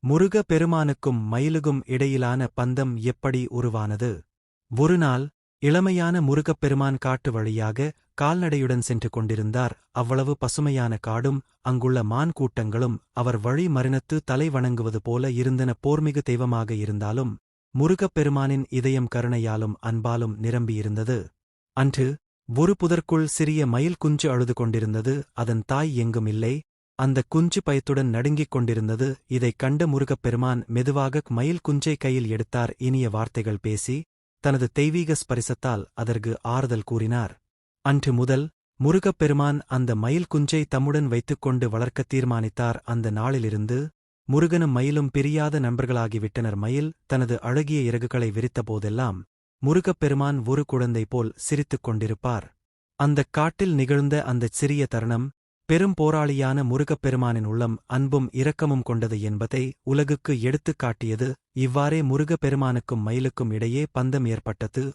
முருக பெருமானுக்கும் மயிலுக்கும் இடையிலான பந்தம் எப்படி உருவானது? ஒருநாள் இளமையான முருகப்பெருமான் காட்டு வழியாக கால்நடையுடன் சென்று கொண்டிருந்தார். அவ்வளவு பசுமையான காடும் அங்குள்ள மான் கூட்டங்களும் அவர் வழி மரணத்து தலை வணங்குவது போல இருந்தன. போர்மிகு தெய்வமாக இருந்தாலும் முருகப்பெருமானின் இதயம் கருணையாலும் அன்பாலும் நிரம்பியிருந்தது. அன்று ஒரு புதற்குள் சிறிய மயில் குஞ்சு அழுது கொண்டிருந்தது. அதன் தாய் எங்கும் இல்லை. அந்த குஞ்சு பயத்துடன் நடுங்கிக் கொண்டிருந்தது. இதைக் கண்ட முருகப்பெருமான் மெதுவாக மயில் குஞ்சை கையில் எடுத்தார். இனிய வார்த்தைகள் பேசி தனது தெய்வீக ஸ்பரிசத்தால் அதற்கு ஆறுதல் கூறினார். அன்று முதல் முருகப்பெருமான் அந்த மயில் குஞ்சை தம்முடன் வைத்துக்கொண்டு வளர்க்கத் தீர்மானித்தார். அந்த நாளிலிருந்து முருகனும் மயிலும் பிரியாத நண்பர்களாகிவிட்டனர். மயில் தனது அழகிய இறகுகளை விரித்தபோதெல்லாம் முருகப்பெருமான் ஒரு குழந்தை போல் சிரித்துக் கொண்டிருப்பார். அந்தக் காட்டில் நிகழ்ந்த அந்தச் சிறிய தருணம் பெரும் போராளியான முருகப்பெருமானின் உள்ளம் அன்பும் இரக்கமும் கொண்டது என்பதை உலகுக்கு எடுத்துக் காட்டியது. இவ்வாறே முருகப்பெருமானுக்கும் மயிலுக்கும் இடையே பந்தம் ஏற்பட்டது.